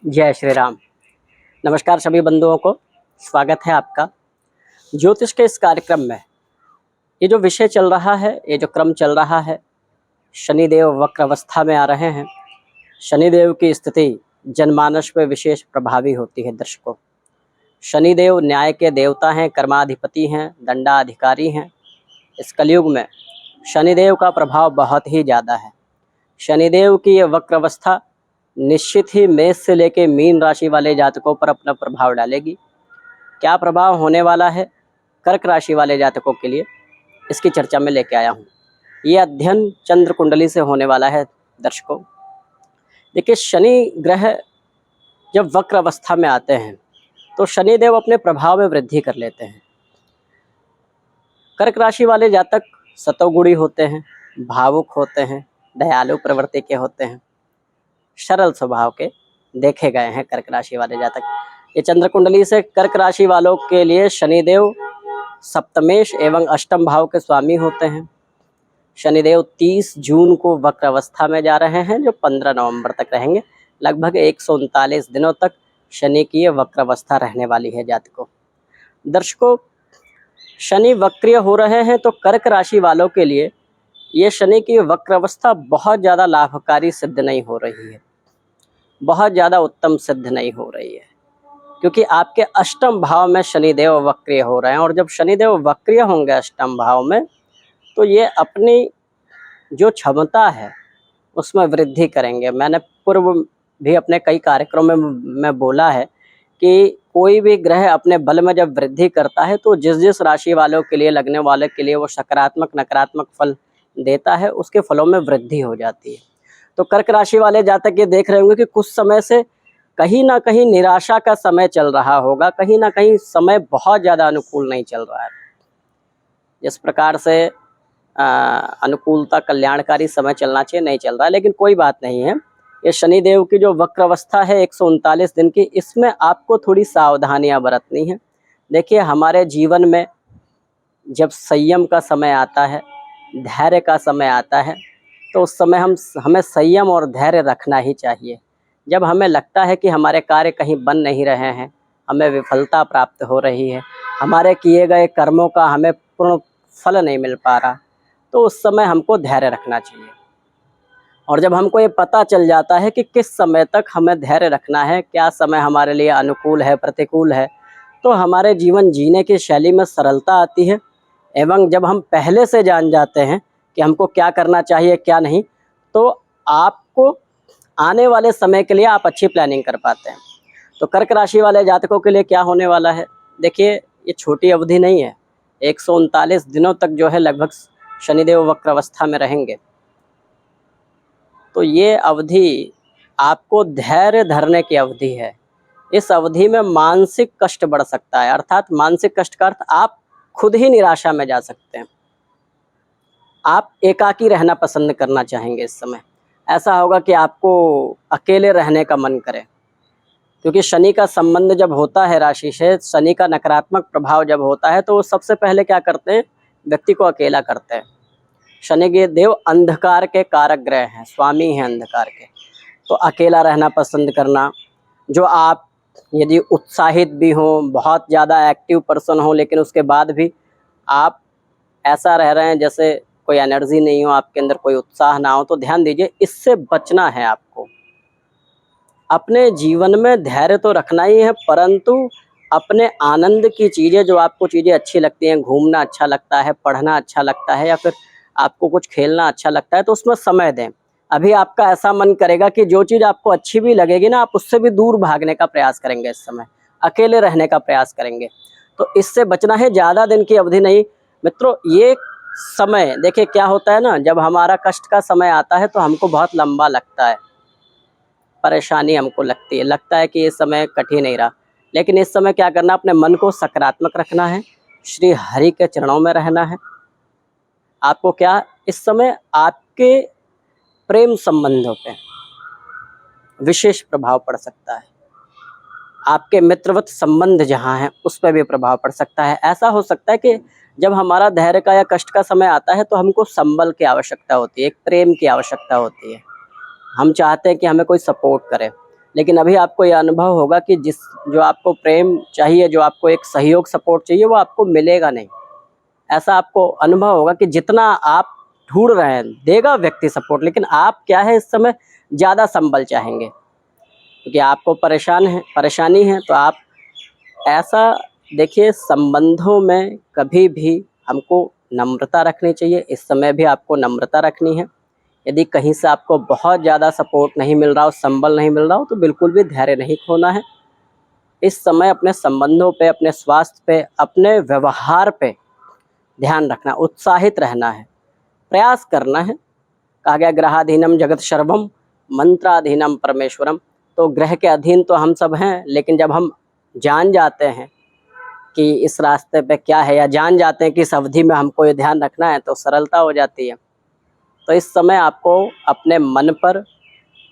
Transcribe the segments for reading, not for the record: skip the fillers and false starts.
जय श्री राम। नमस्कार सभी बंधुओं को, स्वागत है आपका ज्योतिष के इस कार्यक्रम में। ये जो विषय चल रहा है, ये जो क्रम चल रहा है, शनिदेव वक्र अवस्था में आ रहे हैं। शनिदेव की स्थिति जनमानस पे विशेष प्रभावी होती है। दर्शकों, शनिदेव न्याय के देवता हैं, कर्माधिपति हैं, दंडाधिकारी हैं। इस कलयुग में शनिदेव का प्रभाव बहुत ही ज़्यादा है। शनिदेव की ये वक्र अवस्था निश्चित ही मेष से लेकर मीन राशि वाले जातकों पर अपना प्रभाव डालेगी। क्या प्रभाव होने वाला है कर्क राशि वाले जातकों के लिए, इसकी चर्चा में लेके आया हूँ। ये अध्ययन चंद्र कुंडली से होने वाला है। दर्शकों, देखिए, शनि ग्रह जब वक्र अवस्था में आते हैं तो शनिदेव अपने प्रभाव में वृद्धि कर लेते हैं। कर्क राशि वाले जातक सतोगुणी होते हैं, भावुक होते हैं, दयालु प्रवृत्ति के होते हैं, सरल स्वभाव के देखे गए हैं कर्क राशि वाले जातक। ये चंद्र कुंडली से कर्क राशि वालों के लिए शनिदेव सप्तमेश एवं अष्टम भाव के स्वामी होते हैं। शनिदेव 30 जून को वक्र अवस्था में जा रहे हैं, जो 15 नवंबर तक रहेंगे। लगभग 139 दिनों तक शनि की ये वक्र अवस्था रहने वाली है जातकों। दर्शकों, शनि वक्रिय हो रहे हैं तो कर्क राशि वालों के लिए ये शनि की वक्र अवस्था बहुत ज़्यादा लाभकारी सिद्ध नहीं हो रही है, बहुत ज़्यादा उत्तम सिद्ध नहीं हो रही है, क्योंकि आपके अष्टम भाव में शनिदेव वक्रिय हो रहे हैं। और जब शनिदेव वक्रिय होंगे अष्टम भाव में, तो ये अपनी जो क्षमता है उसमें वृद्धि करेंगे। मैंने पूर्व भी अपने कई कार्यक्रमों में बोला है कि कोई भी ग्रह अपने बल में जब वृद्धि करता है तो जिस जिस राशि वालों के लिए, लगने वाले के लिए वो सकारात्मक नकारात्मक फल देता है, उसके फलों में वृद्धि हो जाती है। तो कर्क राशि वाले जातक ये देख रहे होंगे कि कुछ समय से कहीं ना कहीं निराशा का समय चल रहा होगा, कहीं ना कहीं समय बहुत ज़्यादा अनुकूल नहीं चल रहा है। जिस प्रकार से अनुकूलता कल्याणकारी समय चलना चाहिए, नहीं चल रहा है। लेकिन कोई बात नहीं है, ये शनिदेव की जो वक्र अवस्था है 139 दिन की, इसमें आपको थोड़ी सावधानियां बरतनी है। देखिए, हमारे जीवन में जब संयम का समय आता है, धैर्य का समय आता है, तो उस समय हमें संयम और धैर्य रखना ही चाहिए। जब हमें लगता है कि हमारे कार्य कहीं बन नहीं रहे हैं, हमें विफलता प्राप्त हो रही है, हमारे किए गए कर्मों का हमें पूर्ण फल नहीं मिल पा रहा, तो उस समय हमको धैर्य रखना चाहिए। और जब हमको ये पता चल जाता है कि किस समय तक हमें धैर्य रखना है, क्या समय हमारे लिए अनुकूल है, प्रतिकूल है, तो हमारे जीवन जीने की शैली में सरलता आती है। एवं जब हम पहले से जान जाते हैं कि हमको क्या करना चाहिए, क्या नहीं, तो आपको आने वाले समय के लिए आप अच्छी प्लानिंग कर पाते हैं। तो कर्क राशि वाले जातकों के लिए क्या होने वाला है, देखिए, ये छोटी अवधि नहीं है। 139 दिनों तक जो है लगभग शनिदेव वक्र अवस्था में रहेंगे। तो ये अवधि आपको धैर्य धरने की अवधि है। इस अवधि में मानसिक कष्ट बढ़ सकता है, अर्थात मानसिक कष्ट का अर्थ आप खुद ही निराशा में जा सकते हैं। आप एकाकी रहना पसंद करना चाहेंगे। इस समय ऐसा होगा कि आपको अकेले रहने का मन करे, क्योंकि शनि का संबंध जब होता है राशि से, शनि का नकारात्मक प्रभाव जब होता है, तो वो सबसे पहले क्या करते हैं, व्यक्ति को अकेला करते हैं। शनि के देव अंधकार के कारक ग्रह हैं, स्वामी हैं अंधकार के। तो अकेला रहना पसंद करना, जो आप यदि उत्साहित भी हों, बहुत ज़्यादा एक्टिव पर्सन हो, लेकिन उसके बाद भी आप ऐसा रह रहे हैं जैसे कोई एनर्जी नहीं हो, आपके अंदर कोई उत्साह ना हो, तो ध्यान दीजिए, इससे बचना है आपको। अपने जीवन में धैर्य तो रखना ही है, परंतु अपने आनंद की चीज़ें, जो आपको चीज़ें अच्छी लगती हैं, घूमना अच्छा लगता है, पढ़ना अच्छा लगता है, या फिर आपको कुछ खेलना अच्छा लगता है, तो उसमें समय दें। अभी आपका ऐसा मन करेगा कि जो चीज़ आपको अच्छी भी लगेगी ना, आप उससे भी दूर भागने का प्रयास करेंगे, इस समय अकेले रहने का प्रयास करेंगे। तो इससे बचना है, ज़्यादा दिन की अवधि नहीं मित्रों। ये समय देखिए क्या होता है ना, जब हमारा कष्ट का समय आता है तो हमको बहुत लंबा लगता है, परेशानी हमको लगता है कि ये समय कठिन नहीं रहा। लेकिन इस समय क्या करना, अपने मन को सकारात्मक रखना है, श्री हरि के चरणों में रहना है। आपको क्या, इस समय आपके प्रेम संबंधों पे विशेष प्रभाव पड़ सकता है, आपके मित्रवत संबंध जहाँ हैं उस पर भी प्रभाव पड़ सकता है। ऐसा हो सकता है कि जब हमारा धैर्य का या कष्ट का समय आता है तो हमको संबल की आवश्यकता होती है, एक प्रेम की आवश्यकता होती है। हम चाहते हैं कि हमें कोई सपोर्ट करे। लेकिन अभी आपको ये अनुभव होगा कि जो आपको प्रेम चाहिए, जो आपको एक सहयोग सपोर्ट चाहिए, वो आपको मिलेगा नहीं। ऐसा आपको अनुभव होगा कि जितना आप ढूंढ रहे हैं देगा व्यक्ति सपोर्ट, लेकिन आप क्या है इस समय ज़्यादा संबल चाहेंगे क्योंकि आपको परेशानी है। तो आप ऐसा देखिए, संबंधों में कभी भी हमको नम्रता रखनी चाहिए। इस समय भी आपको नम्रता रखनी है। यदि कहीं से आपको बहुत ज़्यादा सपोर्ट नहीं मिल रहा हो, संबल नहीं मिल रहा हो, तो बिल्कुल भी धैर्य नहीं खोना है। इस समय अपने संबंधों पे, अपने स्वास्थ्य पे, अपने व्यवहार पे ध्यान रखना, उत्साहित रहना है, प्रयास करना है। कहा गया ग्रहाधीनम जगत सर्वम मंत्राधीनम परमेश्वरम। तो ग्रह के अधीन तो हम सब हैं, लेकिन जब हम जान जाते हैं कि इस रास्ते पे क्या है, या जान जाते हैं कि इस अवधि में हमको ये ध्यान रखना है, तो सरलता हो जाती है। तो इस समय आपको अपने मन पर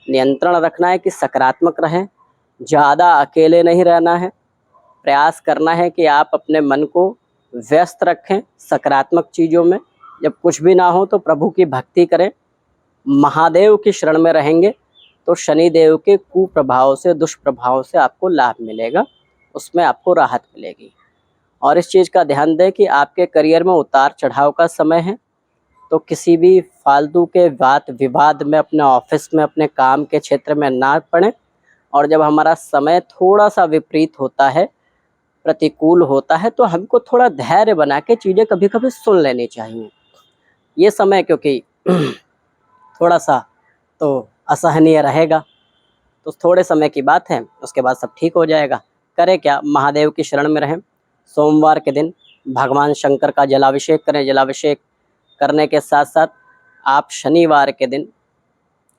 नियंत्रण रखना है कि सकारात्मक रहें, ज़्यादा अकेले नहीं रहना है। प्रयास करना है कि आप अपने मन को व्यस्त रखें सकारात्मक चीज़ों में। जब कुछ भी ना हो तो प्रभु की भक्ति करें, महादेव की शरण में रहेंगे तो शनिदेव के कुप्रभाव से, दुष्प्रभाव से आपको लाभ मिलेगा, उसमें आपको राहत मिलेगी। और इस चीज़ का ध्यान दें कि आपके करियर में उतार चढ़ाव का समय है, तो किसी भी फालतू के वाद विवाद में, अपने ऑफिस में, अपने काम के क्षेत्र में ना पड़ें। और जब हमारा समय थोड़ा सा विपरीत होता है, प्रतिकूल होता है, तो हमको थोड़ा धैर्य बना के चीज़ें कभी कभी सुन लेनी चाहिए। ये समय क्योंकि थोड़ा सा तो असहनीय रहेगा, तो थोड़े समय की बात है, उसके बाद सब ठीक हो जाएगा। करें क्या, महादेव की शरण में रहें। सोमवार के दिन भगवान शंकर का जलाभिषेक करें। जलाभिषेक करने के साथ साथ आप शनिवार के दिन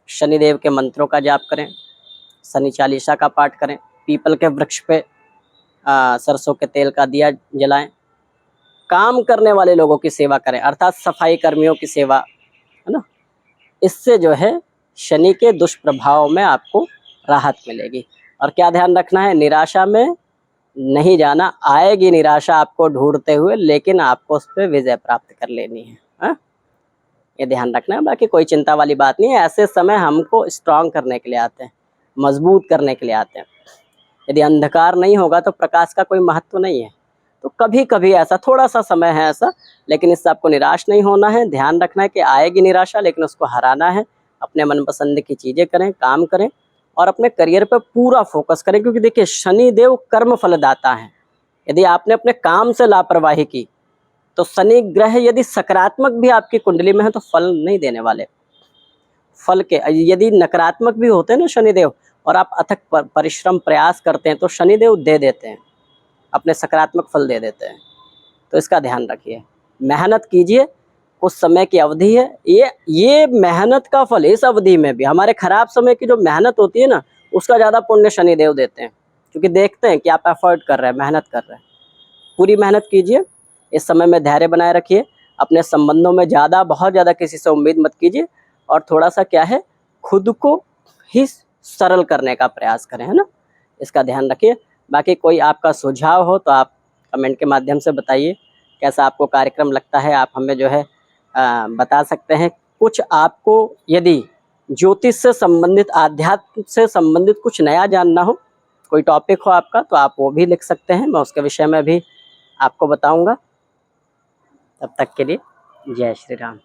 शनिदेव के मंत्रों का जाप करें, शनि चालीसा का पाठ करें, पीपल के वृक्ष पे सरसों के तेल का दिया जलाएं, काम करने वाले लोगों की सेवा करें, अर्थात सफाई कर्मियों की सेवा, है ना। इससे जो है शनि के दुष्प्रभाव में आपको राहत मिलेगी। और क्या ध्यान रखना है, निराशा में नहीं जाना। आएगी निराशा आपको ढूंढते हुए, लेकिन आपको उस पर विजय प्राप्त कर लेनी है, हाँ? ये ध्यान रखना है। बाकी कोई चिंता वाली बात नहीं है। ऐसे समय हमको स्ट्रांग करने के लिए आते हैं, मजबूत करने के लिए आते हैं। यदि अंधकार नहीं होगा तो प्रकाश का कोई महत्व नहीं है। तो कभी कभी ऐसा थोड़ा सा समय है ऐसा, लेकिन इससे आपको निराश नहीं होना है। ध्यान रखना है कि आएगी निराशा, लेकिन उसको हराना है। अपने मनपसंद की चीज़ें करें, काम करें और अपने करियर पर पूरा फोकस करें, क्योंकि देखिए शनिदेव कर्म फलदाता हैं। यदि आपने अपने काम से लापरवाही की तो शनि ग्रह यदि सकारात्मक भी आपकी कुंडली में है तो फल नहीं देने वाले। फल के यदि नकारात्मक भी होते हैं ना शनिदेव, और आप अथक परिश्रम प्रयास करते हैं, तो शनिदेव दे देते हैं, अपने सकारात्मक फल दे देते हैं। तो इसका ध्यान रखिए, मेहनत कीजिए, कुछ समय की अवधि है। ये मेहनत का फल इस अवधि में भी, हमारे खराब समय की जो मेहनत होती है ना, उसका ज़्यादा पुण्य शनिदेव देते हैं, क्योंकि देखते हैं कि आप एफर्ट कर रहे हैं, मेहनत कर रहे हैं। पूरी मेहनत कीजिए, इस समय में धैर्य बनाए रखिए। अपने संबंधों में बहुत ज़्यादा किसी से उम्मीद मत कीजिए, और थोड़ा सा क्या है, खुद को ही सरल करने का प्रयास करें, है ना। इसका ध्यान रखिए। बाकी कोई आपका सुझाव हो तो आप कमेंट के माध्यम से बताइए, कैसा आपको कार्यक्रम लगता है, आप हमें जो है बता सकते हैं। कुछ आपको यदि ज्योतिष से संबंधित, आध्यात्म से संबंधित कुछ नया जानना हो, कोई टॉपिक हो आपका, तो आप वो भी लिख सकते हैं, मैं उसके विषय में भी आपको बताऊंगा। तब तक के लिए जय श्री राम।